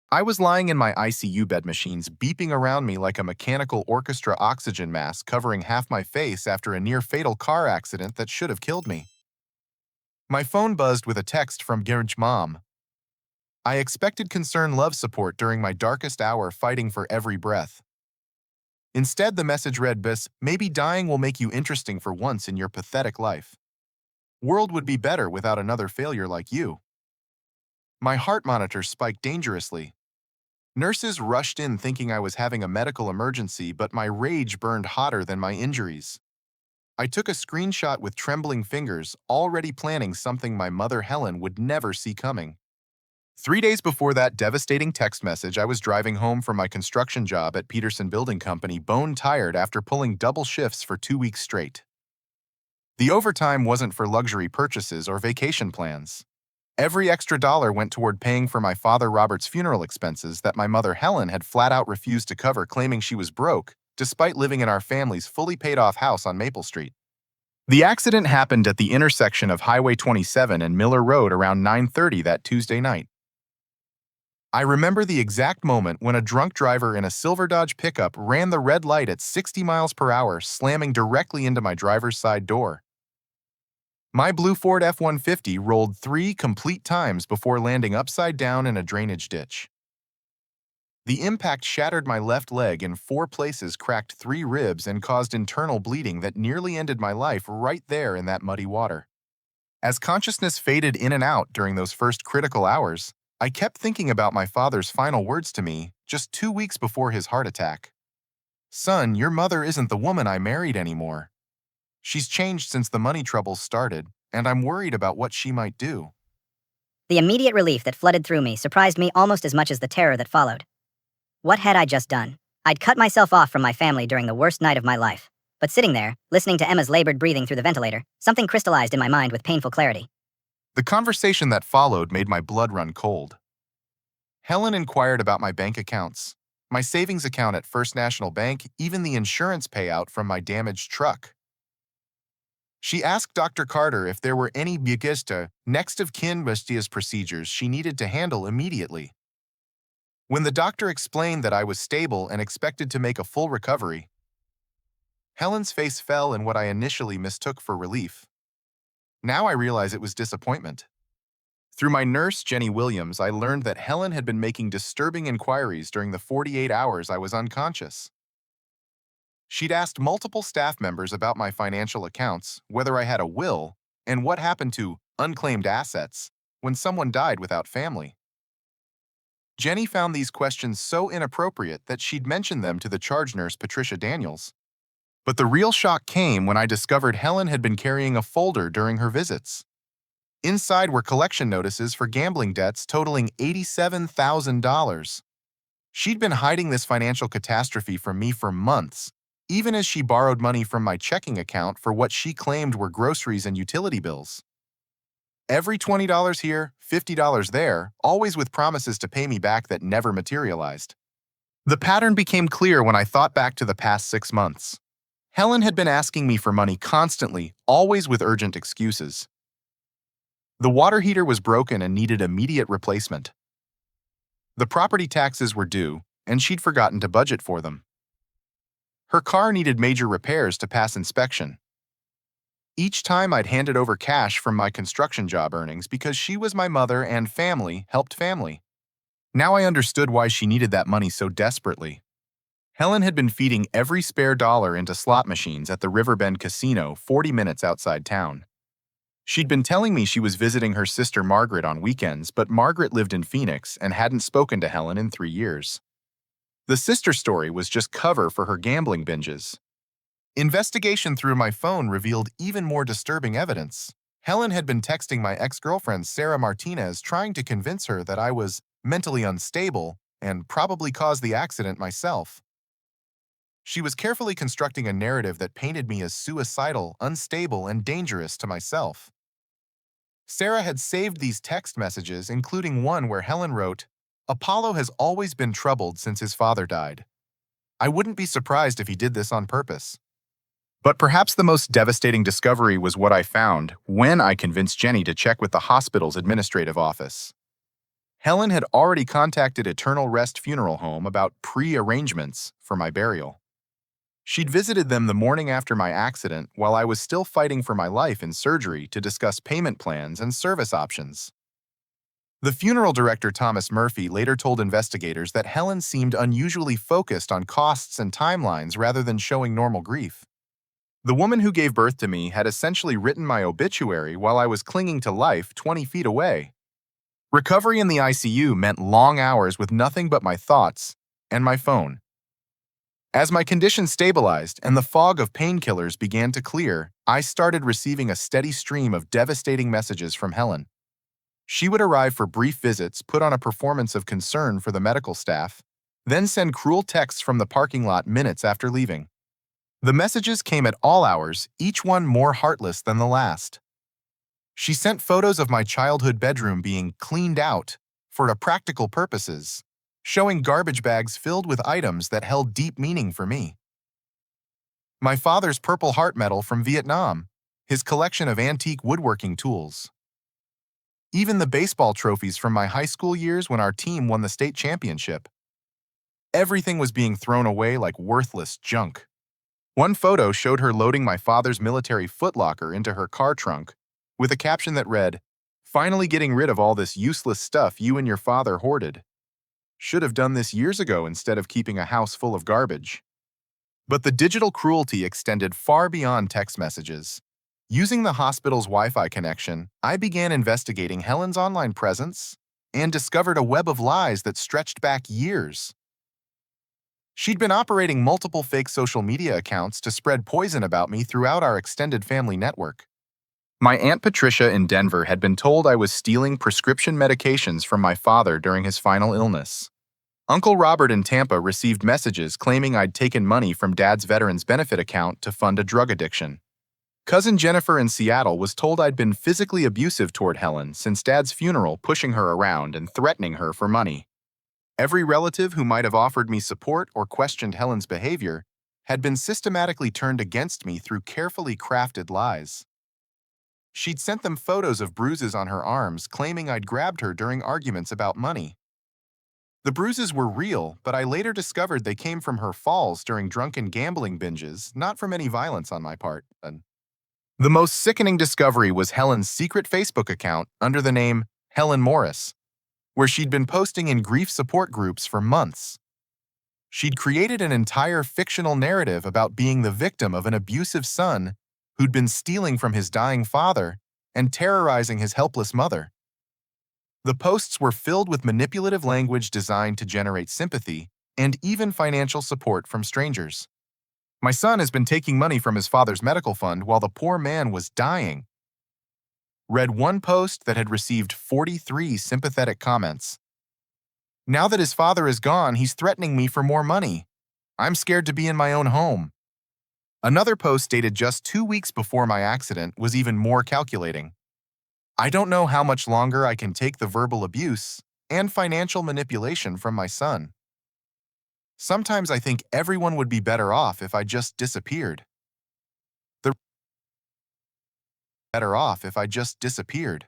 I was lying in my ICU bed machines beeping around me like a mechanical orchestra oxygen mask covering half my face after a near-fatal car accident that should have killed me. My phone buzzed with a text from Garage Mom. I expected concerned love support during my darkest hour fighting for every breath. Instead, the message read, "Bis, maybe dying will make you interesting for once in your pathetic life. World would be better without another failure like you." My heart monitor spiked dangerously. Nurses rushed in thinking I was having a medical emergency, but my rage burned hotter than my injuries. I took a screenshot with trembling fingers, already planning something my mother Helen would never see coming. 3 days before that devastating text message, I was driving home from my construction job at Peterson Building Company, bone-tired after pulling double shifts for 2 weeks straight. The overtime wasn't for luxury purchases or vacation plans. Every extra dollar went toward paying for my father Robert's funeral expenses that my mother Helen had flat-out refused to cover, claiming she was broke, despite living in our family's fully paid-off house on Maple Street. The accident happened at the intersection of Highway 27 and Miller Road around 9:30 that Tuesday night. I remember the exact moment when a drunk driver in a silver Dodge pickup ran the red light at 60 miles per hour, slamming directly into my driver's side door. My blue Ford F-150 rolled 3 complete times before landing upside down in a drainage ditch. The impact shattered my left leg in 4 places, cracked 3 ribs, and caused internal bleeding that nearly ended my life right there in that muddy water. As consciousness faded in and out during those first critical hours, I kept thinking about my father's final words to me just 2 weeks before his heart attack. "Son, your mother isn't the woman I married anymore. She's changed since the money troubles started, and I'm worried about what she might do." The immediate relief that flooded through me surprised me almost as much as the terror that followed. What had I just done? I'd cut myself off from my family during the worst night of my life. But sitting there, listening to Emma's labored breathing through the ventilator, something crystallized in my mind with painful clarity. The conversation that followed made my blood run cold. Helen inquired about my bank accounts, my savings account at First National Bank, even the insurance payout from my damaged truck. She asked Dr. Carter if there were any next of kin procedures she needed to handle immediately. When the doctor explained that I was stable and expected to make a full recovery, Helen's face fell in what I initially mistook for relief. Now I realize it was disappointment. Through my nurse, Jenny Williams, I learned that Helen had been making disturbing inquiries during the 48 hours I was unconscious. She'd asked multiple staff members about my financial accounts, whether I had a will, and what happened to unclaimed assets when someone died without family. Jenny found these questions so inappropriate that she'd mentioned them to the charge nurse, Patricia Daniels. But the real shock came when I discovered Helen had been carrying a folder during her visits. Inside were collection notices for gambling debts totaling $87,000. She'd been hiding this financial catastrophe from me for months, even as she borrowed money from my checking account for what she claimed were groceries and utility bills. Every $20 here, $50 there, always with promises to pay me back that never materialized. The pattern became clear when I thought back to the past 6 months. Helen had been asking me for money constantly, always with urgent excuses. The water heater was broken and needed immediate replacement. The property taxes were due, and she'd forgotten to budget for them. Her car needed major repairs to pass inspection. Each time I'd handed over cash from my construction job earnings because she was my mother and family helped family. Now I understood why she needed that money so desperately. Helen had been feeding every spare dollar into slot machines at the Riverbend Casino 40 minutes outside town. She'd been telling me she was visiting her sister Margaret on weekends, but Margaret lived in Phoenix and hadn't spoken to Helen in 3 years. The sister story was just cover for her gambling binges. Investigation through my phone revealed even more disturbing evidence. Helen had been texting my ex-girlfriend Sarah Martinez, trying to convince her that I was mentally unstable and probably caused the accident myself. She was carefully constructing a narrative that painted me as suicidal, unstable, and dangerous to myself. Sarah had saved these text messages, including one where Helen wrote, "Apollo has always been troubled since his father died. I wouldn't be surprised if he did this on purpose." But perhaps the most devastating discovery was what I found when I convinced Jenny to check with the hospital's administrative office. Helen had already contacted Eternal Rest Funeral Home about pre-arrangements for my burial. She'd visited them the morning after my accident while I was still fighting for my life in surgery to discuss payment plans and service options. The funeral director, Thomas Murphy, later told investigators that Helen seemed unusually focused on costs and timelines rather than showing normal grief. The woman who gave birth to me had essentially written my obituary while I was clinging to life 20 feet away. Recovery in the ICU meant long hours with nothing but my thoughts and my phone. As my condition stabilized and the fog of painkillers began to clear, I started receiving a steady stream of devastating messages from Helen. She would arrive for brief visits, put on a performance of concern for the medical staff, then send cruel texts from the parking lot minutes after leaving. The messages came at all hours, each one more heartless than the last. She sent photos of my childhood bedroom being cleaned out for practical purposes, showing garbage bags filled with items that held deep meaning for me. My father's Purple Heart medal from Vietnam, his collection of antique woodworking tools. Even the baseball trophies from my high school years when our team won the state championship. Everything was being thrown away like worthless junk. One photo showed her loading my father's military footlocker into her car trunk with a caption that read, "Finally getting rid of all this useless stuff you and your father hoarded. Should have done this years ago instead of keeping a house full of garbage." But the digital cruelty extended far beyond text messages. Using the hospital's Wi-Fi connection, I began investigating Helen's online presence and discovered a web of lies that stretched back years. She'd been operating multiple fake social media accounts to spread poison about me throughout our extended family network. My Aunt Patricia in Denver had been told I was stealing prescription medications from my father during his final illness. Uncle Robert in Tampa received messages claiming I'd taken money from Dad's Veterans Benefit account to fund a drug addiction. Cousin Jennifer in Seattle was told I'd been physically abusive toward Helen since Dad's funeral, pushing her around and threatening her for money. Every relative who might have offered me support or questioned Helen's behavior had been systematically turned against me through carefully crafted lies. She'd sent them photos of bruises on her arms, claiming I'd grabbed her during arguments about money. The bruises were real, but I later discovered they came from her falls during drunken gambling binges, not from any violence on my part. The most sickening discovery was Helen's secret Facebook account under the name Helen Morris, where she'd been posting in grief support groups for months. She'd created an entire fictional narrative about being the victim of an abusive son who'd been stealing from his dying father and terrorizing his helpless mother. The posts were filled with manipulative language designed to generate sympathy and even financial support from strangers. "My son has been taking money from his father's medical fund while the poor man was dying," read one post that had received 43 sympathetic comments. "Now that his father is gone, he's threatening me for more money. I'm scared to be in my own home." Another post dated just 2 weeks before my accident was even more calculating. "I don't know how much longer I can take the verbal abuse and financial manipulation from my son. Sometimes I think everyone would be better off if I just disappeared. The better off if I just disappeared."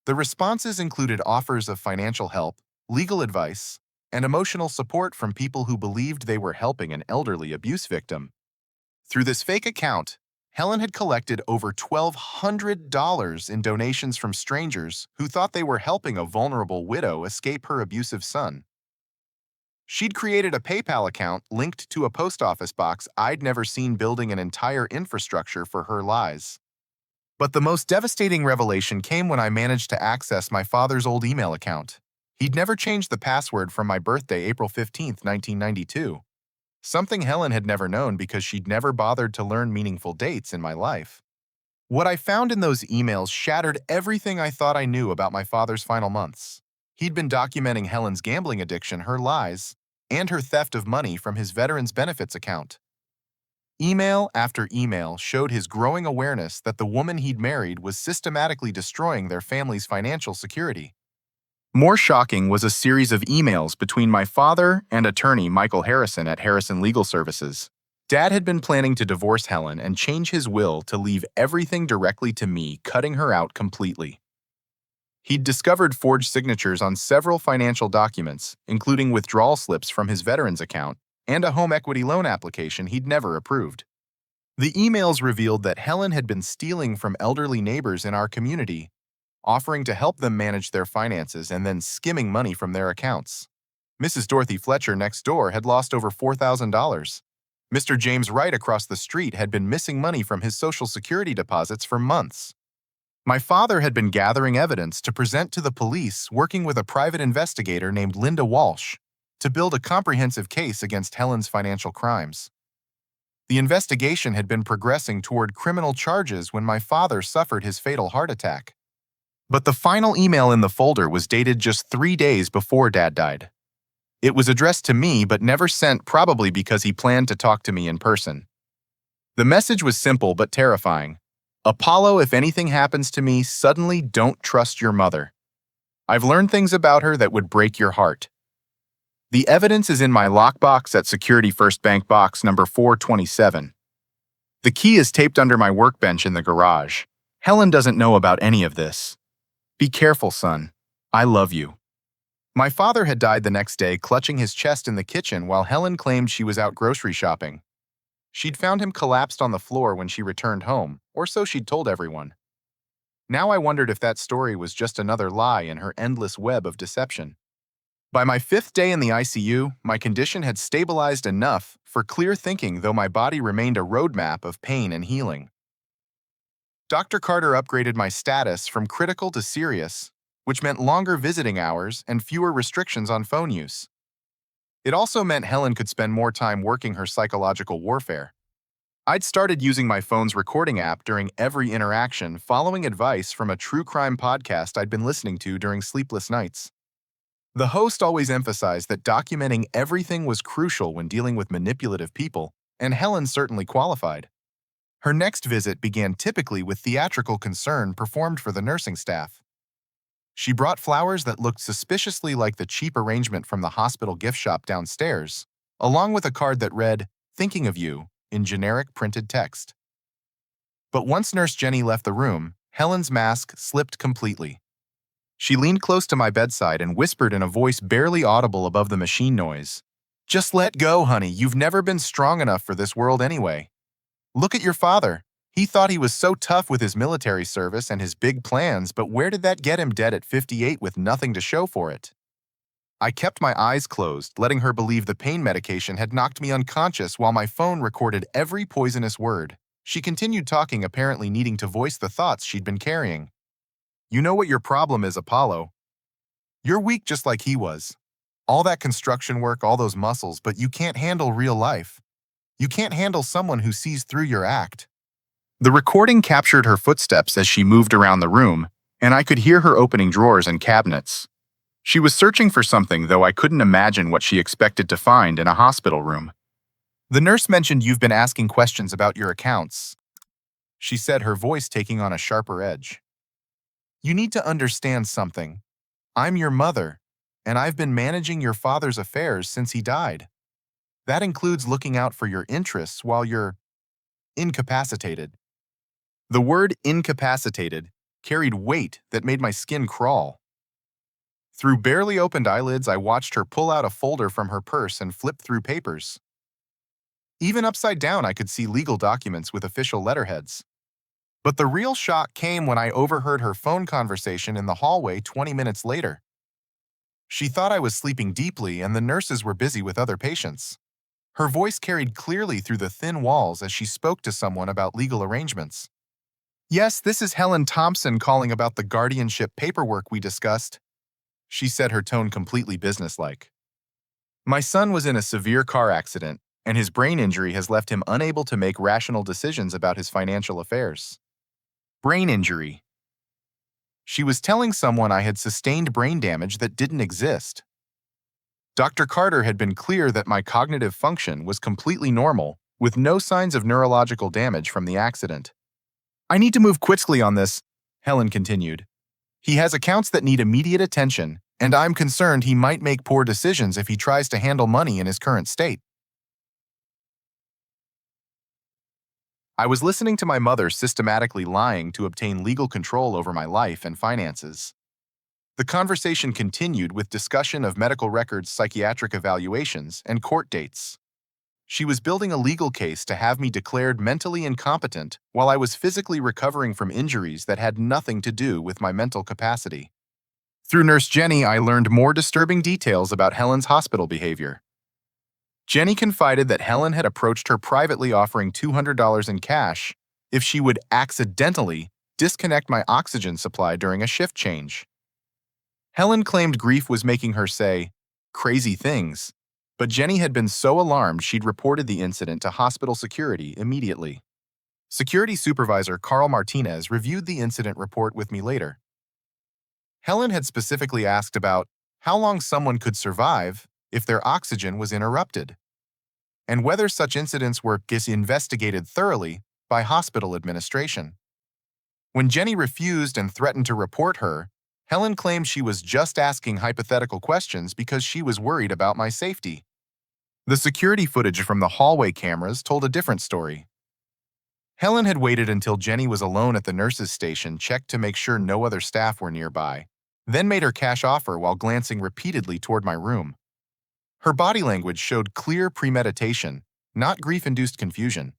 The responses included offers of financial help, legal advice, and emotional support from people who believed they were helping an elderly abuse victim. Through this fake account, Helen had collected over $1,200 in donations from strangers who thought they were helping a vulnerable widow escape her abusive son. She'd created a PayPal account linked to a post office box I'd never seen, building an entire infrastructure for her lies. But the most devastating revelation came when I managed to access my father's old email account. He'd never changed the password from my birthday, April 15, 1992. Something Helen had never known because she'd never bothered to learn meaningful dates in my life. What I found in those emails shattered everything I thought I knew about my father's final months. He'd been documenting Helen's gambling addiction, her lies, and her theft of money from his Veterans Benefits account. Email after email showed his growing awareness that the woman he'd married was systematically destroying their family's financial security. More shocking was a series of emails between my father and attorney Michael Harrison at Harrison Legal Services. Dad had been planning to divorce Helen and change his will to leave everything directly to me, cutting her out completely. He'd discovered forged signatures on several financial documents, including withdrawal slips from his veterans account and a home equity loan application he'd never approved. The emails revealed that Helen had been stealing from elderly neighbors in our community, offering to help them manage their finances and then skimming money from their accounts. Mrs. Dorothy Fletcher next door had lost over $4,000. Mr. James Wright across the street had been missing money from his Social Security deposits for months. My father had been gathering evidence to present to the police, working with a private investigator named Linda Walsh to build a comprehensive case against Helen's financial crimes. The investigation had been progressing toward criminal charges when my father suffered his fatal heart attack. But the final email in the folder was dated just 3 days before Dad died. It was addressed to me but never sent, probably because he planned to talk to me in person. The message was simple but terrifying. Apollo, if anything happens to me, suddenly don't trust your mother. I've learned things about her that would break your heart. The evidence is in my lockbox at Security First Bank box number 427. The key is taped under my workbench in the garage. Helen doesn't know about any of this. Be careful, son. I love you. My father had died the next day, clutching his chest in the kitchen while Helen claimed she was out grocery shopping. She'd found him collapsed on the floor when she returned home, or so she'd told everyone. Now I wondered if that story was just another lie in her endless web of deception. By my 5th day in the ICU, my condition had stabilized enough for clear thinking, though my body remained a roadmap of pain and healing. Dr. Carter upgraded my status from critical to serious, which meant longer visiting hours and fewer restrictions on phone use. It also meant Helen could spend more time working her psychological warfare. I'd started using my phone's recording app during every interaction, following advice from a true crime podcast I'd been listening to during sleepless nights. The host always emphasized that documenting everything was crucial when dealing with manipulative people, and Helen certainly qualified. Her next visit began typically with theatrical concern performed for the nursing staff. She brought flowers that looked suspiciously like the cheap arrangement from the hospital gift shop downstairs, along with a card that read, "Thinking of you," in generic printed text. But once Nurse Jenny left the room, Helen's mask slipped completely. She leaned close to my bedside and whispered in a voice barely audible above the machine noise, "Just let go, honey. You've never been strong enough for this world anyway. Look at your father. He thought he was so tough with his military service and his big plans, but where did that get him dead at 58 with nothing to show for it?" I kept my eyes closed, letting her believe the pain medication had knocked me unconscious while my phone recorded every poisonous word. She continued talking, apparently needing to voice the thoughts she'd been carrying. "You know what your problem is, Apollo. You're weak just like he was. All that construction work, all those muscles, but you can't handle real life. You can't handle someone who sees through your act." The recording captured her footsteps as she moved around the room, and I could hear her opening drawers and cabinets. She was searching for something, though I couldn't imagine what she expected to find in a hospital room. "The nurse mentioned you've been asking questions about your accounts," she said, her voice taking on a sharper edge. "You need to understand something. I'm your mother, and I've been managing your father's affairs since he died. That includes looking out for your interests while you're incapacitated." The word incapacitated carried weight that made my skin crawl. Through barely opened eyelids, I watched her pull out a folder from her purse and flip through papers. Even upside down, I could see legal documents with official letterheads. But the real shock came when I overheard her phone conversation in the hallway 20 minutes later. She thought I was sleeping deeply and the nurses were busy with other patients. Her voice carried clearly through the thin walls as she spoke to someone about legal arrangements. "Yes, this is Helen Thompson calling about the guardianship paperwork we discussed," she said, her tone completely businesslike. "My son was in a severe car accident, and his brain injury has left him unable to make rational decisions about his financial affairs." Brain injury. She was telling someone I had sustained brain damage that didn't exist. Dr. Carter had been clear that my cognitive function was completely normal, with no signs of neurological damage from the accident. "I need to move quickly on this," Helen continued. "He has accounts that need immediate attention, and I'm concerned he might make poor decisions if he tries to handle money in his current state." I was listening to my mother systematically lying to obtain legal control over my life and finances. The conversation continued with discussion of medical records, psychiatric evaluations, and court dates. She was building a legal case to have me declared mentally incompetent while I was physically recovering from injuries that had nothing to do with my mental capacity. Through Nurse Jenny, I learned more disturbing details about Helen's hospital behavior. Jenny confided that Helen had approached her privately offering $200 in cash if she would accidentally disconnect my oxygen supply during a shift change. Helen claimed grief was making her say crazy things, but Jenny had been so alarmed she'd reported the incident to hospital security immediately. Security supervisor Carl Martinez reviewed the incident report with me later. Helen had specifically asked about how long someone could survive if their oxygen was interrupted, and whether such incidents were investigated thoroughly by hospital administration. When Jenny refused and threatened to report her, Helen claimed she was just asking hypothetical questions because she was worried about my safety. The security footage from the hallway cameras told a different story. Helen had waited until Jenny was alone at the nurse's station, checked to make sure no other staff were nearby, then made her cash offer while glancing repeatedly toward my room. Her body language showed clear premeditation, not grief-induced confusion.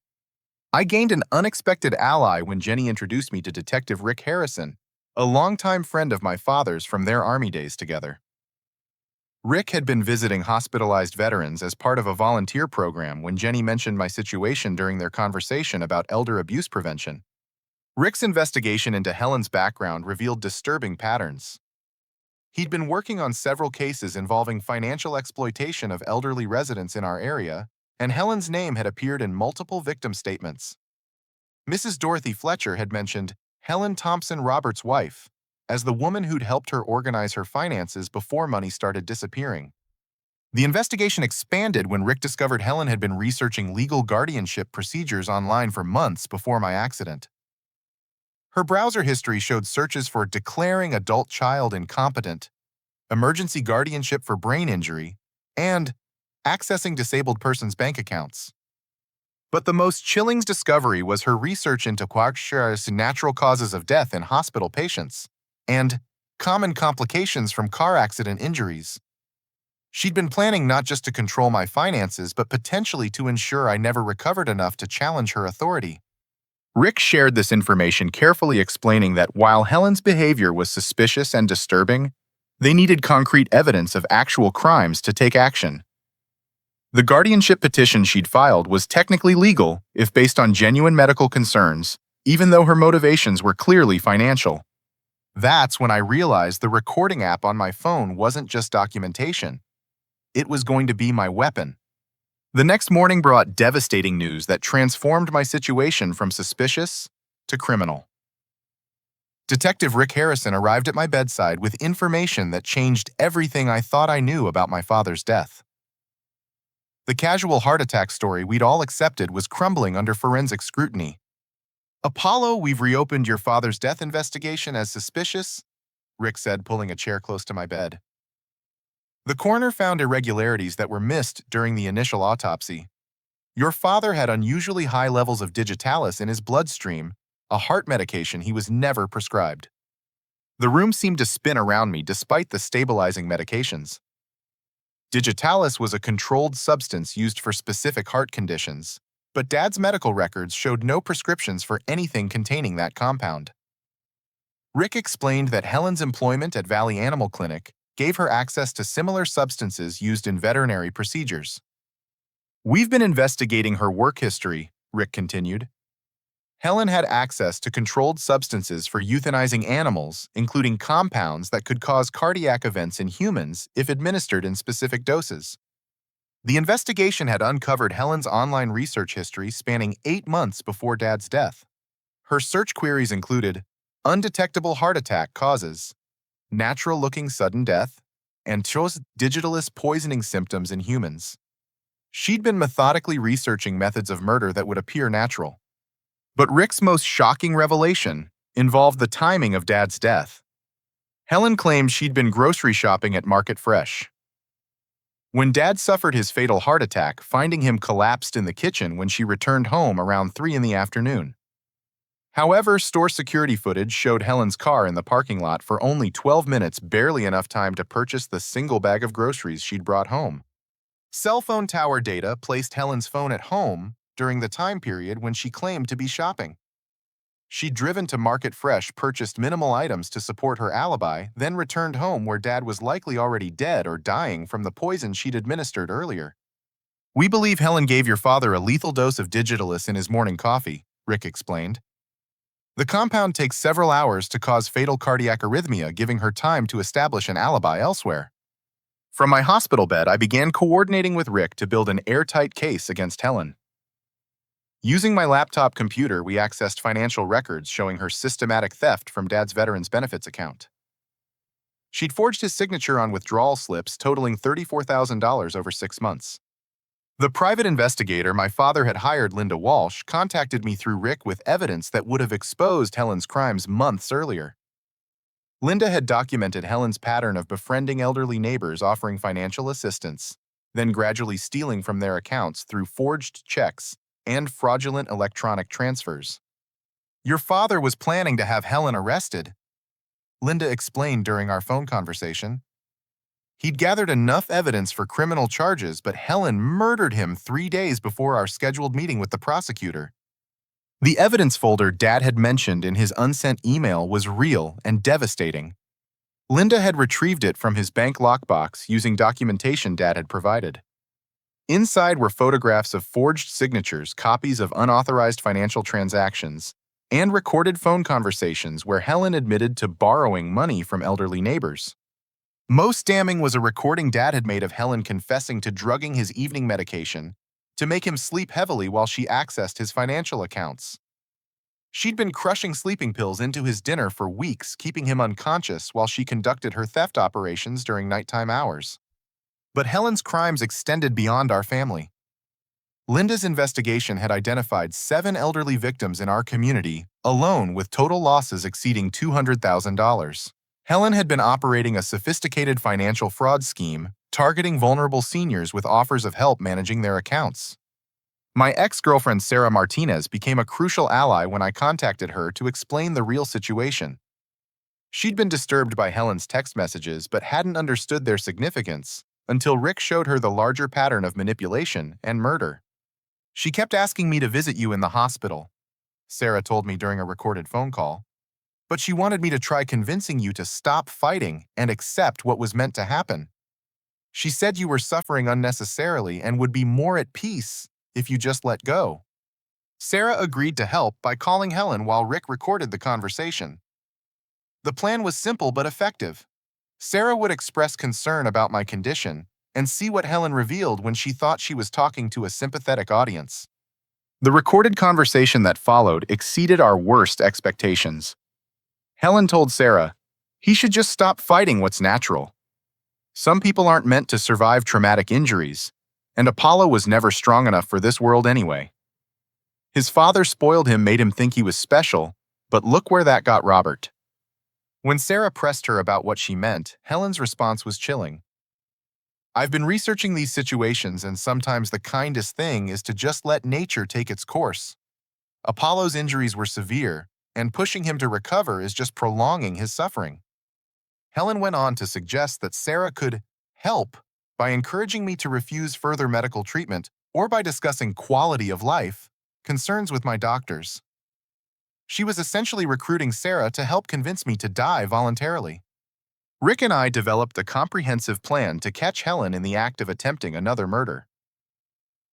I gained an unexpected ally when Jenny introduced me to Detective Rick Harrison, a longtime friend of my father's from their Army days together. Rick had been visiting hospitalized veterans as part of a volunteer program when Jenny mentioned my situation during their conversation about elder abuse prevention. Rick's investigation into Helen's background revealed disturbing patterns. He'd been working on several cases involving financial exploitation of elderly residents in our area, and Helen's name had appeared in multiple victim statements. Mrs. Dorothy Fletcher had mentioned Helen Thompson Roberts' wife as the woman who'd helped her organize her finances before money started disappearing. The investigation expanded when Rick discovered Helen had been researching legal guardianship procedures online for months before my accident. Her browser history showed searches for declaring adult child incompetent, emergency guardianship for brain injury, and accessing disabled persons' bank accounts. But the most chilling discovery was her research into natural causes of death in hospital patients and common complications from car accident injuries. She'd been planning not just to control my finances, but potentially to ensure I never recovered enough to challenge her authority. Rick shared this information, carefully explaining that while Helen's behavior was suspicious and disturbing, they needed concrete evidence of actual crimes to take action. The guardianship petition she'd filed was technically legal if based on genuine medical concerns, even though her motivations were clearly financial. That's when I realized the recording app on my phone wasn't just documentation. It was going to be my weapon. The next morning brought devastating news that transformed my situation from suspicious to criminal. Detective Rick Harrison arrived at my bedside with information that changed everything I thought I knew about my father's death. The casual heart attack story we'd all accepted was crumbling under forensic scrutiny. "Apollo, we've reopened your father's death investigation as suspicious," Rick said, pulling a chair close to my bed. "The coroner found irregularities that were missed during the initial autopsy. Your father had unusually high levels of digitalis in his bloodstream, a heart medication he was never prescribed." The room seemed to spin around me despite the stabilizing medications. Digitalis was a controlled substance used for specific heart conditions, but Dad's medical records showed no prescriptions for anything containing that compound. Rick explained that Helen's employment at Valley Animal Clinic gave her access to similar substances used in veterinary procedures. "We've been investigating her work history," Rick continued. "Helen had access to controlled substances for euthanizing animals, including compounds that could cause cardiac events in humans if administered in specific doses. The investigation had uncovered Helen's online research history spanning 8 months before Dad's death. Her search queries included undetectable heart attack causes, natural-looking sudden death, and chose digitalis poisoning symptoms in humans. She'd been methodically researching methods of murder that would appear natural. But Rick's most shocking revelation involved the timing of Dad's death. Helen claimed she'd been grocery shopping at Market Fresh. When Dad suffered his fatal heart attack, finding him collapsed in the kitchen when she returned home around 3 in the afternoon. However, store security footage showed Helen's car in the parking lot for only 12 minutes, barely enough time to purchase the single bag of groceries she'd brought home. Cell phone tower data placed Helen's phone at home during the time period when she claimed to be shopping. She'd driven to Market Fresh, purchased minimal items to support her alibi, then returned home where Dad was likely already dead or dying from the poison she'd administered earlier. "We believe Helen gave your father a lethal dose of Digitalis in his morning coffee," Rick explained. "The compound takes several hours to cause fatal cardiac arrhythmia, giving her time to establish an alibi elsewhere." From my hospital bed, I began coordinating with Rick to build an airtight case against Helen. Using my laptop computer, we accessed financial records showing her systematic theft from Dad's Veterans Benefits account. She'd forged his signature on withdrawal slips totaling $34,000 over 6 months. The private investigator my father had hired, Linda Walsh, contacted me through Rick with evidence that would have exposed Helen's crimes months earlier. Linda had documented Helen's pattern of befriending elderly neighbors, offering financial assistance, then gradually stealing from their accounts through forged checks and fraudulent electronic transfers. "Your father was planning to have Helen arrested," Linda explained during our phone conversation. "He'd gathered enough evidence for criminal charges, but Helen murdered him 3 days before our scheduled meeting with the prosecutor." The evidence folder Dad had mentioned in his unsent email was real and devastating. Linda had retrieved it from his bank lockbox using documentation Dad had provided. Inside were photographs of forged signatures, copies of unauthorized financial transactions, and recorded phone conversations where Helen admitted to borrowing money from elderly neighbors. Most damning was a recording Dad had made of Helen confessing to drugging his evening medication to make him sleep heavily while she accessed his financial accounts. She'd been crushing sleeping pills into his dinner for weeks, keeping him unconscious while she conducted her theft operations during nighttime hours. But Helen's crimes extended beyond our family. Linda's investigation had identified 7 elderly victims in our community alone, with total losses exceeding $200,000. Helen had been operating a sophisticated financial fraud scheme, targeting vulnerable seniors with offers of help managing their accounts. My ex-girlfriend Sarah Martinez became a crucial ally when I contacted her to explain the real situation. She'd been disturbed by Helen's text messages but hadn't understood their significance until Rick showed her the larger pattern of manipulation and murder. "She kept asking me to visit you in the hospital," Sarah told me during a recorded phone call. "But she wanted me to try convincing you to stop fighting and accept what was meant to happen. She said you were suffering unnecessarily and would be more at peace if you just let go." Sarah agreed to help by calling Helen while Rick recorded the conversation. The plan was simple but effective. Sarah would express concern about my condition and see what Helen revealed when she thought she was talking to a sympathetic audience. The recorded conversation that followed exceeded our worst expectations. Helen told Sarah, "He should just stop fighting what's natural. Some people aren't meant to survive traumatic injuries, and Apollo was never strong enough for this world anyway. His father spoiled him, made him think he was special, but look where that got Robert." When Sarah pressed her about what she meant, Helen's response was chilling. "I've been researching these situations, and sometimes the kindest thing is to just let nature take its course. Apollo's injuries were severe, and pushing him to recover is just prolonging his suffering." Helen went on to suggest that Sarah could help by encouraging me to refuse further medical treatment or by discussing quality of life concerns with my doctors. She was essentially recruiting Sarah to help convince me to die voluntarily. Rick and I developed a comprehensive plan to catch Helen in the act of attempting another murder.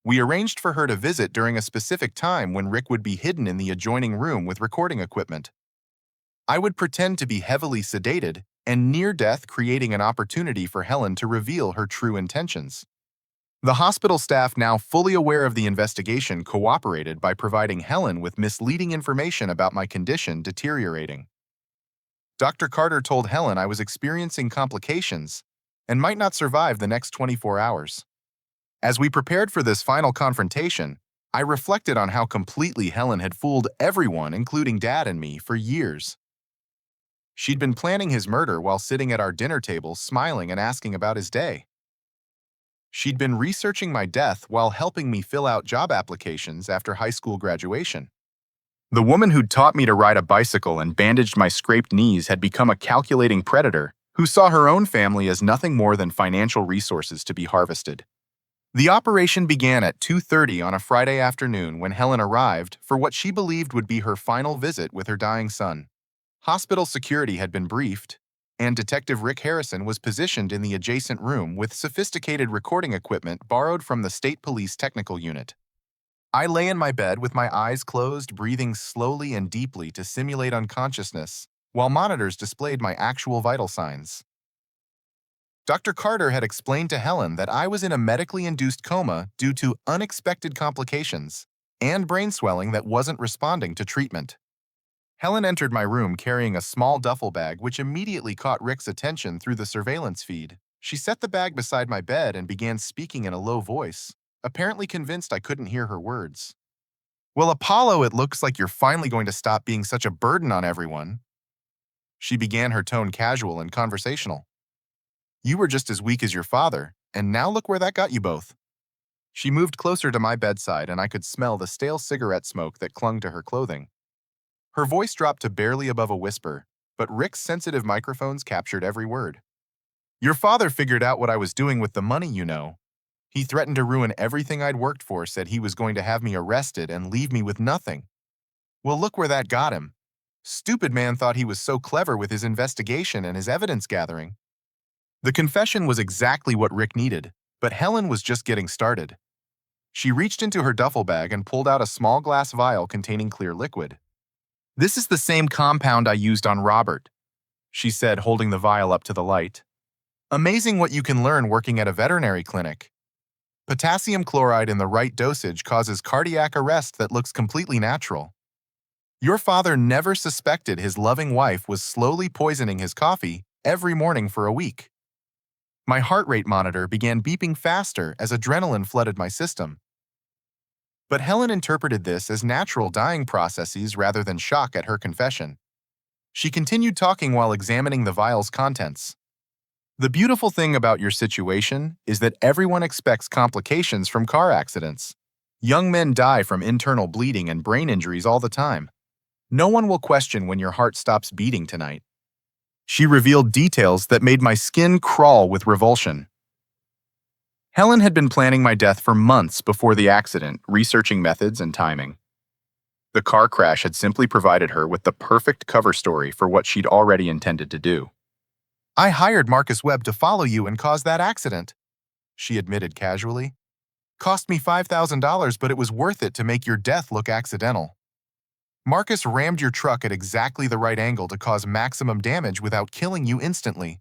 We arranged for her to visit during a specific time when Rick would be hidden in the adjoining room with recording equipment. I would pretend to be heavily sedated and near death, creating an opportunity for Helen to reveal her true intentions. The hospital staff, now fully aware of the investigation, cooperated by providing Helen with misleading information about my condition deteriorating. Dr. Carter told Helen I was experiencing complications and might not survive the next 24 hours. As we prepared for this final confrontation, I reflected on how completely Helen had fooled everyone, including Dad and me, for years. She'd been planning his murder while sitting at our dinner table, smiling and asking about his day. She'd been researching my death while helping me fill out job applications after high school graduation. The woman who'd taught me to ride a bicycle and bandaged my scraped knees had become a calculating predator who saw her own family as nothing more than financial resources to be harvested. The operation began at 2:30 on a Friday afternoon when Helen arrived for what she believed would be her final visit with her dying son. Hospital security had been briefed, and Detective Rick Harrison was positioned in the adjacent room with sophisticated recording equipment borrowed from the State Police Technical Unit. I lay in my bed with my eyes closed, breathing slowly and deeply to simulate unconsciousness, while monitors displayed my actual vital signs. Dr. Carter had explained to Helen that I was in a medically induced coma due to unexpected complications and brain swelling that wasn't responding to treatment. Helen entered my room carrying a small duffel bag which immediately caught Rick's attention through the surveillance feed. She set the bag beside my bed and began speaking in a low voice, apparently convinced I couldn't hear her words. "Well, Apollo, it looks like you're finally going to stop being such a burden on everyone." She began, her tone casual and conversational. "You were just as weak as your father, and now look where that got you both." She moved closer to my bedside and I could smell the stale cigarette smoke that clung to her clothing. Her voice dropped to barely above a whisper, but Rick's sensitive microphones captured every word. "Your father figured out what I was doing with the money, you know. He threatened to ruin everything I'd worked for, said he was going to have me arrested and leave me with nothing. Well, look where that got him. Stupid man thought he was so clever with his investigation and his evidence gathering." The confession was exactly what Rick needed, but Helen was just getting started. She reached into her duffel bag and pulled out a small glass vial containing clear liquid. "This is the same compound I used on Robert," she said, holding the vial up to the light. "Amazing what you can learn working at a veterinary clinic. Potassium chloride in the right dosage causes cardiac arrest that looks completely natural. Your father never suspected his loving wife was slowly poisoning his coffee every morning for a week." My heart rate monitor began beeping faster as adrenaline flooded my system. But Helen interpreted this as natural dying processes rather than shock at her confession. She continued talking while examining the vial's contents. "The beautiful thing about your situation is that everyone expects complications from car accidents. Young men die from internal bleeding and brain injuries all the time. No one will question when your heart stops beating tonight." She revealed details that made my skin crawl with revulsion. Helen had been planning my death for months before the accident, researching methods and timing. The car crash had simply provided her with the perfect cover story for what she'd already intended to do. "I hired Marcus Webb to follow you and cause that accident," she admitted casually. "Cost me $5,000, but it was worth it to make your death look accidental. Marcus rammed your truck at exactly the right angle to cause maximum damage without killing you instantly.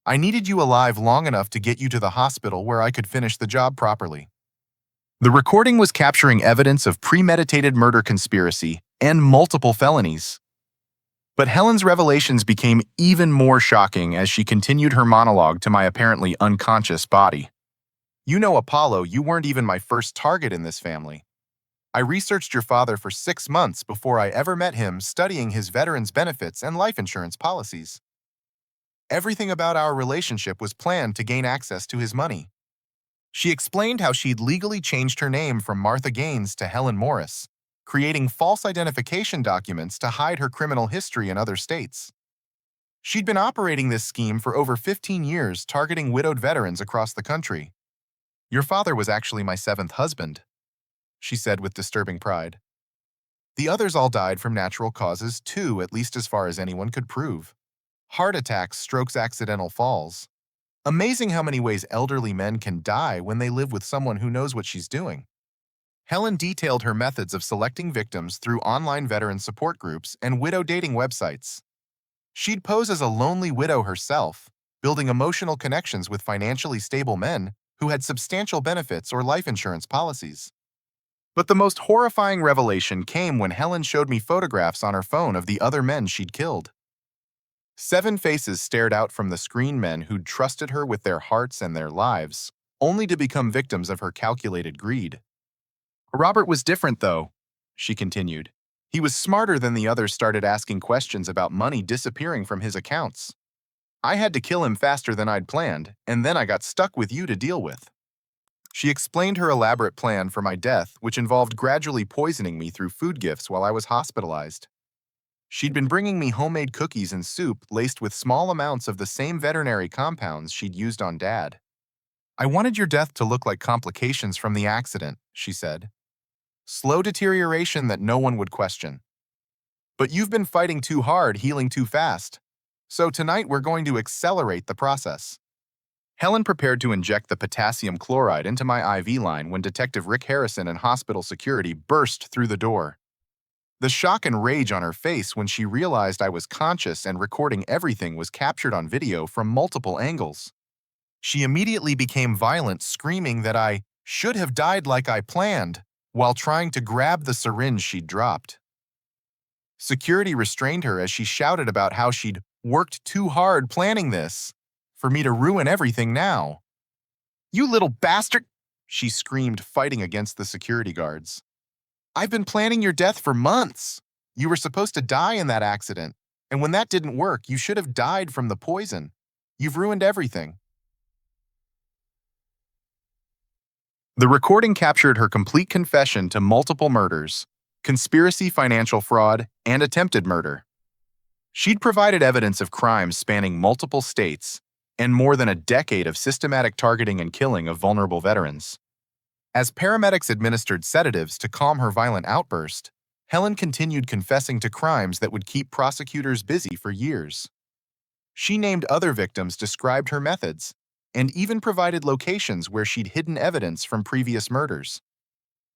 I needed you alive long enough to get you to the hospital where I could finish the job properly." The recording was capturing evidence of premeditated murder conspiracy and multiple felonies. But Helen's revelations became even more shocking as she continued her monologue to my apparently unconscious body. "You know, Apollo, you weren't even my first target in this family. I researched your father for 6 months before I ever met him, studying his veterans' benefits and life insurance policies. Everything about our relationship was planned to gain access to his money." She explained how she'd legally changed her name from Martha Gaines to Helen Morris, creating false identification documents to hide her criminal history in other states. She'd been operating this scheme for over 15 years, targeting widowed veterans across the country. "Your father was actually my 7th husband," she said with disturbing pride. "The others all died from natural causes too, at least as far as anyone could prove. Heart attacks, strokes, accidental falls. Amazing how many ways elderly men can die when they live with someone who knows what she's doing." Helen detailed her methods of selecting victims through online veteran support groups and widow dating websites. She'd pose as a lonely widow herself, building emotional connections with financially stable men who had substantial benefits or life insurance policies. But the most horrifying revelation came when Helen showed me photographs on her phone of the other men she'd killed. 7 faces stared out from the screen, men who'd trusted her with their hearts and their lives, only to become victims of her calculated greed. "Robert was different, though," she continued. "He was smarter than the others, started asking questions about money disappearing from his accounts. I had to kill him faster than I'd planned, and then I got stuck with you to deal with." She explained her elaborate plan for my death, which involved gradually poisoning me through food gifts while I was hospitalized. She'd been bringing me homemade cookies and soup laced with small amounts of the same veterinary compounds she'd used on Dad. I wanted your death to look like complications from the accident, she said. Slow deterioration that no one would question. But you've been fighting too hard, healing too fast. So tonight we're going to accelerate the process. Helen prepared to inject the potassium chloride into my IV line when Detective Rick Harrison and hospital security burst through the door. The shock and rage on her face when she realized I was conscious and recording everything was captured on video from multiple angles. She immediately became violent, screaming that I should have died like I planned, while trying to grab the syringe she'd dropped. Security restrained her as she shouted about how she'd worked too hard planning this, for me to ruin everything now. You little bastard, she screamed, fighting against the security guards. I've been planning your death for months. You were supposed to die in that accident, and when that didn't work, you should have died from the poison. You've ruined everything. The recording captured her complete confession to multiple murders, conspiracy, financial fraud, and attempted murder. She'd provided evidence of crimes spanning multiple states and more than a decade of systematic targeting and killing of vulnerable veterans. As paramedics administered sedatives to calm her violent outburst, Helen continued confessing to crimes that would keep prosecutors busy for years. She named other victims, described her methods, and even provided locations where she'd hidden evidence from previous murders.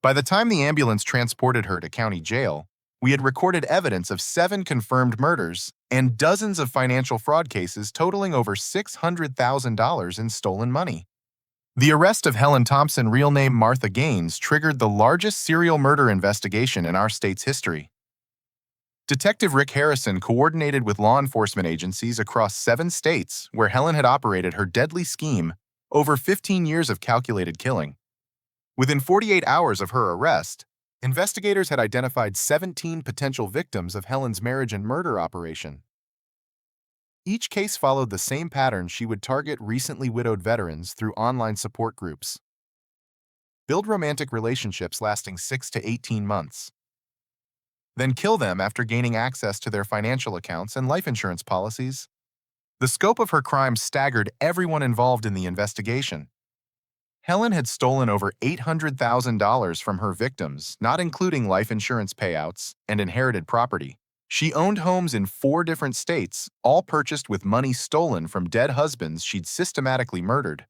By the time the ambulance transported her to county jail, we had recorded evidence of 7 confirmed murders and dozens of financial fraud cases totaling over $600,000 in stolen money. The arrest of Helen Thompson, real name Martha Gaines, triggered the largest serial murder investigation in our state's history. Detective Rick Harrison coordinated with law enforcement agencies across 7 states where Helen had operated her deadly scheme, over 15 years of calculated killing. Within 48 hours of her arrest, investigators had identified 17 potential victims of Helen's marriage and murder operation. Each case followed the same pattern. She would target recently widowed veterans through online support groups, build romantic relationships lasting 6 to 18 months, then kill them after gaining access to their financial accounts and life insurance policies. The scope of her crimes staggered everyone involved in the investigation. Helen had stolen over $800,000 from her victims, not including life insurance payouts and inherited property. She owned homes in 4 different states, all purchased with money stolen from dead husbands she'd systematically murdered.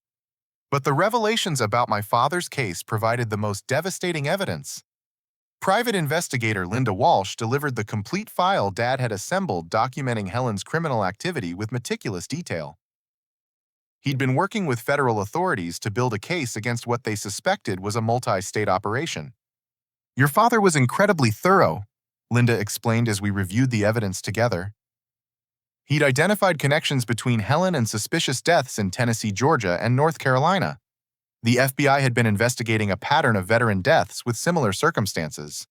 But the revelations about my father's case provided the most devastating evidence. Private investigator Linda Walsh delivered the complete file Dad had assembled documenting Helen's criminal activity with meticulous detail. He'd been working with federal authorities to build a case against what they suspected was a multi-state operation. Your father was incredibly thorough, Linda explained as we reviewed the evidence together. He'd identified connections between Helen and suspicious deaths in Tennessee, Georgia, and North Carolina. The FBI had been investigating a pattern of veteran deaths with similar circumstances.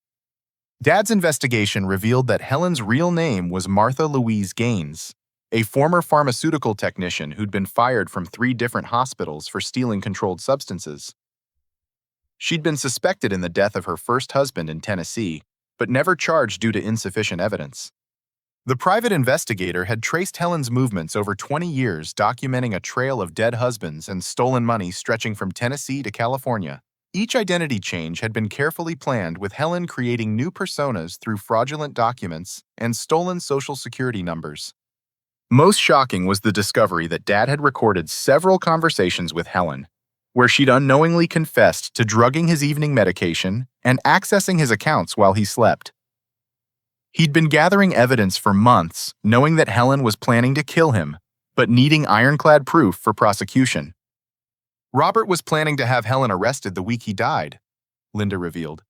Dad's investigation revealed that Helen's real name was Martha Louise Gaines, a former pharmaceutical technician who'd been fired from 3 different hospitals for stealing controlled substances. She'd been suspected in the death of her first husband in Tennessee, but never charged due to insufficient evidence. The private investigator had traced Helen's movements over 20 years, documenting a trail of dead husbands and stolen money stretching from Tennessee to California. Each identity change had been carefully planned, with Helen creating new personas through fraudulent documents and stolen Social Security numbers. Most shocking was the discovery that Dad had recorded several conversations with Helen, where she'd unknowingly confessed to drugging his evening medication and accessing his accounts while he slept. He'd been gathering evidence for months, knowing that Helen was planning to kill him, but needing ironclad proof for prosecution. Robert was planning to have Helen arrested the week he died, Linda revealed.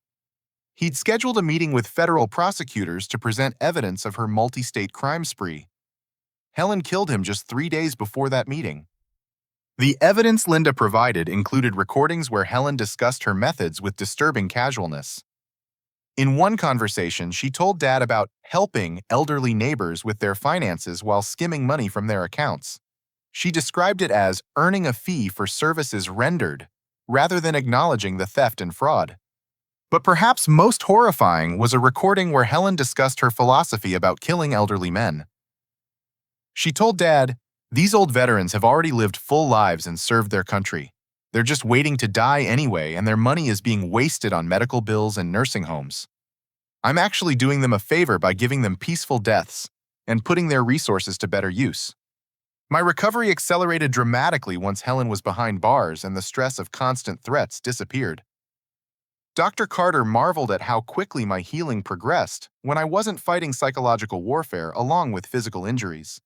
He'd scheduled a meeting with federal prosecutors to present evidence of her multi-state crime spree. Helen killed him just 3 days before that meeting. The evidence Linda provided included recordings where Helen discussed her methods with disturbing casualness. In one conversation, she told Dad about helping elderly neighbors with their finances while skimming money from their accounts. She described it as earning a fee for services rendered, rather than acknowledging the theft and fraud. But perhaps most horrifying was a recording where Helen discussed her philosophy about killing elderly men. She told Dad, "These old veterans have already lived full lives and served their country. They're just waiting to die anyway, and their money is being wasted on medical bills and nursing homes. I'm actually doing them a favor by giving them peaceful deaths and putting their resources to better use." My recovery accelerated dramatically once Helen was behind bars and the stress of constant threats disappeared. Dr. Carter marveled at how quickly my healing progressed when I wasn't fighting psychological warfare along with physical injuries.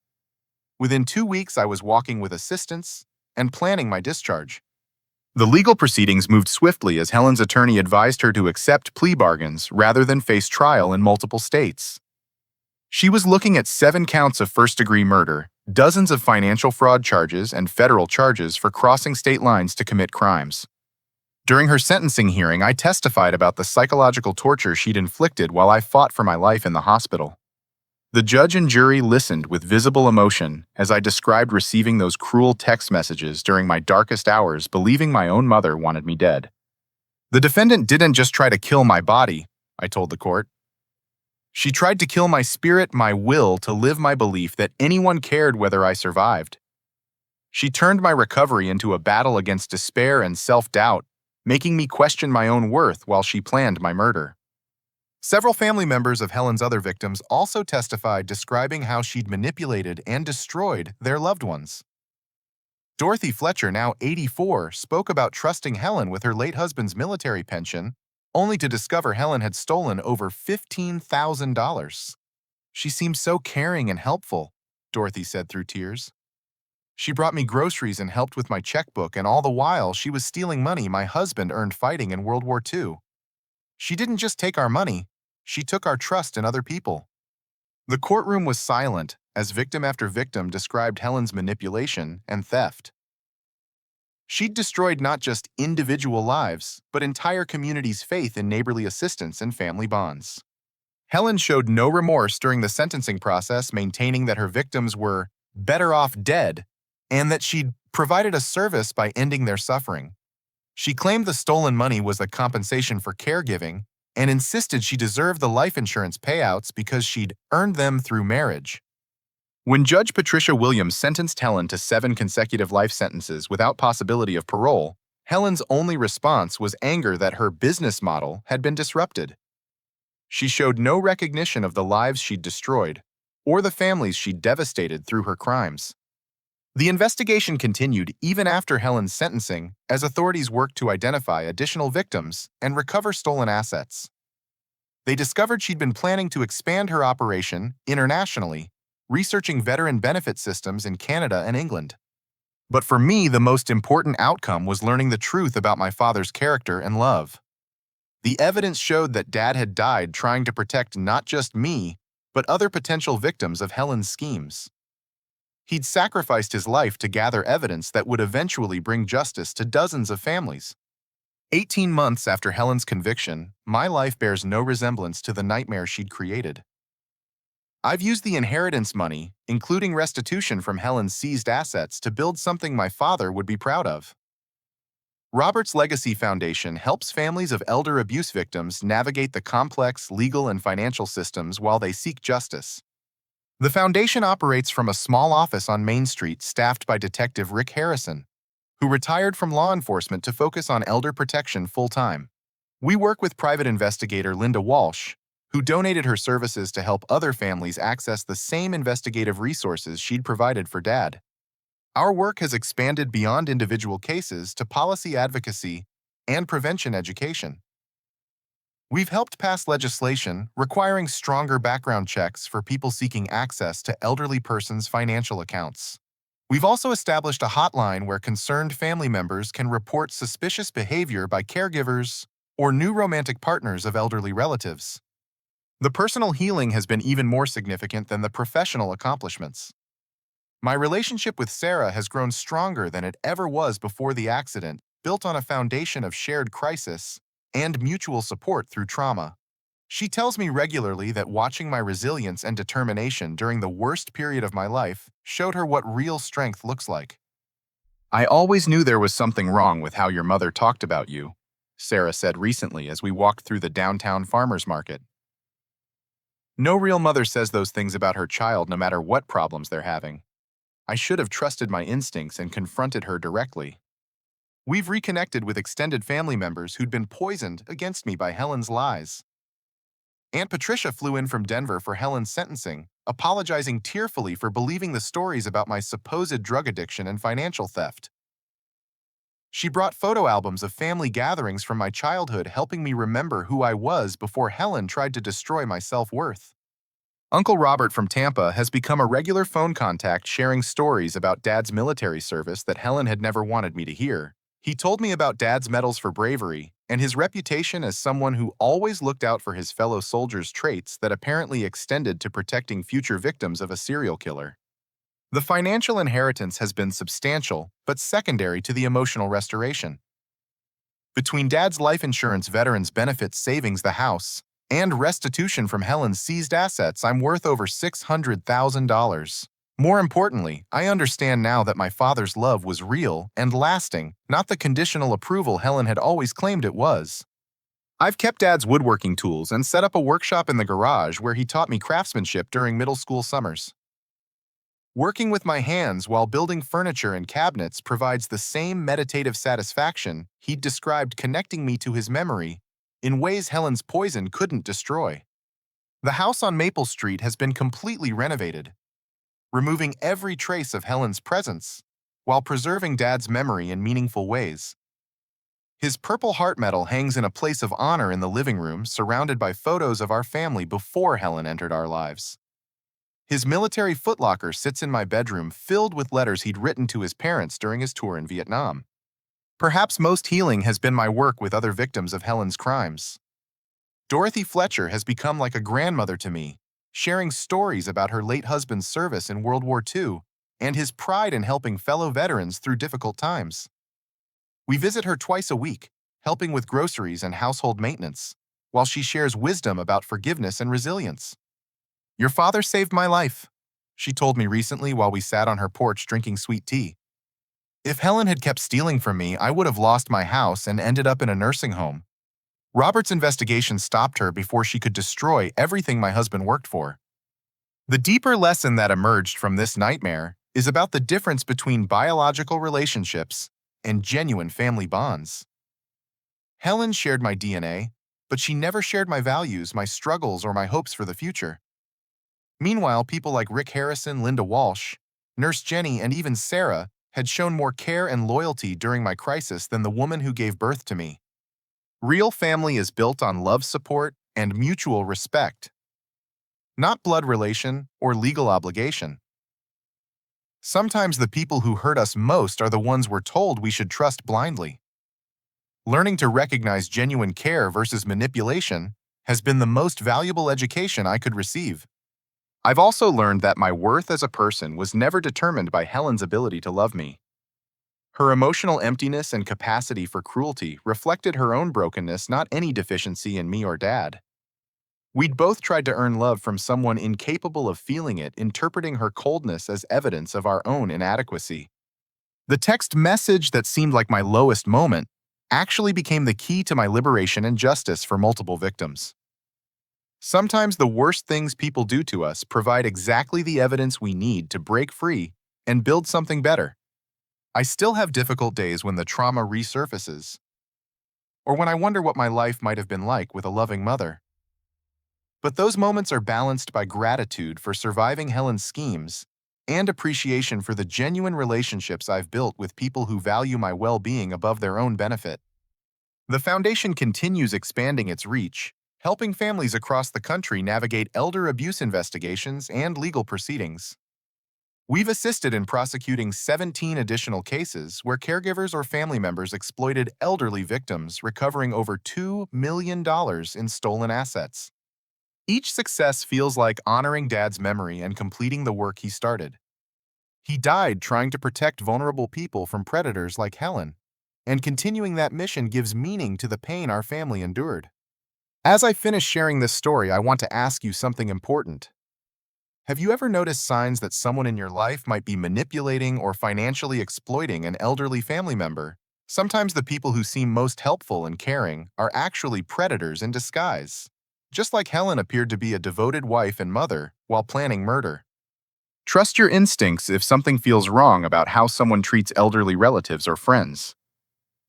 Within 2 weeks, I was walking with assistance and planning my discharge. The legal proceedings moved swiftly as Helen's attorney advised her to accept plea bargains rather than face trial in multiple states. She was looking at 7 counts of first-degree murder, dozens of financial fraud charges, and federal charges for crossing state lines to commit crimes. During her sentencing hearing, I testified about the psychological torture she'd inflicted while I fought for my life in the hospital. The judge and jury listened with visible emotion as I described receiving those cruel text messages during my darkest hours, believing my own mother wanted me dead. "The defendant didn't just try to kill my body," I told the court. "She tried to kill my spirit, my will to live my belief that anyone cared whether I survived. She turned my recovery into a battle against despair and self-doubt, making me question my own worth while she planned my murder." Several family members of Helen's other victims also testified, describing how she'd manipulated and destroyed their loved ones. Dorothy Fletcher, now 84, spoke about trusting Helen with her late husband's military pension, only to discover Helen had stolen over $15,000. "She seemed so caring and helpful," Dorothy said through tears. "She brought me groceries and helped with my checkbook, and all the while she was stealing money my husband earned fighting in World War II. She didn't just take our money, she took our trust in other people." The courtroom was silent as victim after victim described Helen's manipulation and theft. She'd destroyed not just individual lives, but entire communities' faith in neighborly assistance and family bonds. Helen showed no remorse during the sentencing process, maintaining that her victims were better off dead and that she'd provided a service by ending their suffering. She claimed the stolen money was a compensation for caregiving and insisted she deserved the life insurance payouts because she'd earned them through marriage. When Judge Patricia Williams sentenced Helen to 7 consecutive life sentences without possibility of parole, Helen's only response was anger that her business model had been disrupted. She showed no recognition of the lives she'd destroyed or the families she'd devastated through her crimes. The investigation continued even after Helen's sentencing as authorities worked to identify additional victims and recover stolen assets. They discovered she'd been planning to expand her operation internationally, researching veteran benefit systems in Canada and England. But for me, the most important outcome was learning the truth about my father's character and love. The evidence showed that Dad had died trying to protect not just me, but other potential victims of Helen's schemes. He'd sacrificed his life to gather evidence that would eventually bring justice to dozens of families. 18 months after Helen's conviction, my life bears no resemblance to the nightmare she'd created. I've used the inheritance money, including restitution from Helen's seized assets, to build something my father would be proud of. Robert's Legacy Foundation helps families of elder abuse victims navigate the complex legal and financial systems while they seek justice. The foundation operates from a small office on Main Street staffed by Detective Rick Harrison, who retired from law enforcement to focus on elder protection full-time. We work with private investigator Linda Walsh, who donated her services to help other families access the same investigative resources she'd provided for Dad. Our work has expanded beyond individual cases to policy advocacy and prevention education. We've helped pass legislation requiring stronger background checks for people seeking access to elderly persons' financial accounts. We've also established a hotline where concerned family members can report suspicious behavior by caregivers or new romantic partners of elderly relatives. The personal healing has been even more significant than the professional accomplishments. My relationship with Sarah has grown stronger than it ever was before the accident, built on a foundation of shared crisis and mutual support through trauma. She tells me regularly that watching my resilience and determination during the worst period of my life showed her what real strength looks like. I always knew there was something wrong with how your mother talked about you, Sarah said recently as we walked through the downtown farmers market. No real mother says those things about her child no matter what problems they're having. I should have trusted my instincts and confronted her directly. We've reconnected with extended family members who'd been poisoned against me by Helen's lies. Aunt Patricia flew in from Denver for Helen's sentencing, apologizing tearfully for believing the stories about my supposed drug addiction and financial theft. She brought photo albums of family gatherings from my childhood, helping me remember who I was before Helen tried to destroy my self-worth. Uncle Robert from Tampa has become a regular phone contact, sharing stories about Dad's military service that Helen had never wanted me to hear. He told me about Dad's medals for bravery and his reputation as someone who always looked out for his fellow soldiers' traits that apparently extended to protecting future victims of a serial killer. The financial inheritance has been substantial, but secondary to the emotional restoration. Between Dad's life insurance veterans benefits savings, the house, and restitution from Helen's seized assets, I'm worth over $600,000. More importantly, I understand now that my father's love was real and lasting, not the conditional approval Helen had always claimed it was. I've kept Dad's woodworking tools and set up a workshop in the garage where he taught me craftsmanship during middle school summers. Working with my hands while building furniture and cabinets provides the same meditative satisfaction he'd described, connecting me to his memory in ways Helen's poison couldn't destroy. The house on Maple Street has been completely renovated, removing every trace of Helen's presence while preserving Dad's memory in meaningful ways. His Purple Heart medal hangs in a place of honor in the living room, surrounded by photos of our family before Helen entered our lives. His military footlocker sits in my bedroom, filled with letters he'd written to his parents during his tour in Vietnam. Perhaps most healing has been my work with other victims of Helen's crimes. Dorothy Fletcher has become like a grandmother to me, sharing stories about her late husband's service in World War II and his pride in helping fellow veterans through difficult times. We visit her twice a week, helping with groceries and household maintenance, while she shares wisdom about forgiveness and resilience. "Your father saved my life," she told me recently while we sat on her porch drinking sweet tea. "If Helen had kept stealing from me, I would have lost my house and ended up in a nursing home. Robert's investigation stopped her before she could destroy everything my husband worked for." The deeper lesson that emerged from this nightmare is about the difference between biological relationships and genuine family bonds. Helen shared my DNA, but she never shared my values, my struggles, or my hopes for the future. Meanwhile, people like Rick Harrison, Linda Walsh, Nurse Jenny, and even Sarah had shown more care and loyalty during my crisis than the woman who gave birth to me. Real family is built on love, support, and mutual respect, not blood relation or legal obligation. Sometimes the people who hurt us most are the ones we're told we should trust blindly. Learning to recognize genuine care versus manipulation has been the most valuable education I could receive. I've also learned that my worth as a person was never determined by Helen's ability to love me. Her emotional emptiness and capacity for cruelty reflected her own brokenness, not any deficiency in me or Dad. We'd both tried to earn love from someone incapable of feeling it, interpreting her coldness as evidence of our own inadequacy. The text message that seemed like my lowest moment actually became the key to my liberation and justice for multiple victims. Sometimes the worst things people do to us provide exactly the evidence we need to break free and build something better. I still have difficult days when the trauma resurfaces, or when I wonder what my life might have been like with a loving mother. But those moments are balanced by gratitude for surviving Helen's schemes and appreciation for the genuine relationships I've built with people who value my well-being above their own benefit. The foundation continues expanding its reach, helping families across the country navigate elder abuse investigations and legal proceedings. We've assisted in prosecuting 17 additional cases where caregivers or family members exploited elderly victims, recovering over $2 million in stolen assets. Each success feels like honoring Dad's memory and completing the work he started. He died trying to protect vulnerable people from predators like Helen, and continuing that mission gives meaning to the pain our family endured. As I finish sharing this story, I want to ask you something important. Have you ever noticed signs that someone in your life might be manipulating or financially exploiting an elderly family member? Sometimes the people who seem most helpful and caring are actually predators in disguise. Just like Helen appeared to be a devoted wife and mother while planning murder. Trust your instincts if something feels wrong about how someone treats elderly relatives or friends.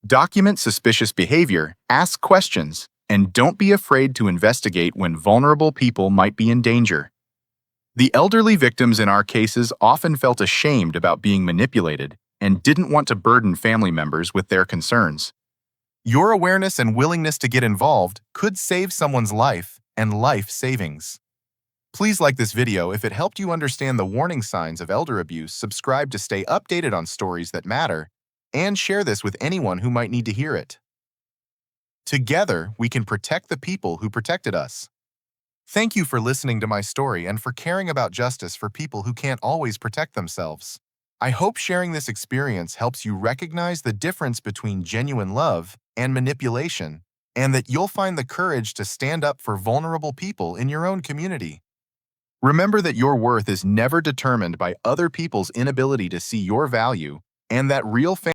Document suspicious behavior, ask questions, and don't be afraid to investigate when vulnerable people might be in danger. The elderly victims in our cases often felt ashamed about being manipulated and didn't want to burden family members with their concerns. Your awareness and willingness to get involved could save someone's life and life savings. Please like this video if it helped you understand the warning signs of elder abuse, subscribe to stay updated on stories that matter, and share this with anyone who might need to hear it. Together, we can protect the people who protected us. Thank you for listening to my story and for caring about justice for people who can't always protect themselves. I hope sharing this experience helps you recognize the difference between genuine love and manipulation, and that you'll find the courage to stand up for vulnerable people in your own community. Remember that your worth is never determined by other people's inability to see your value, and that real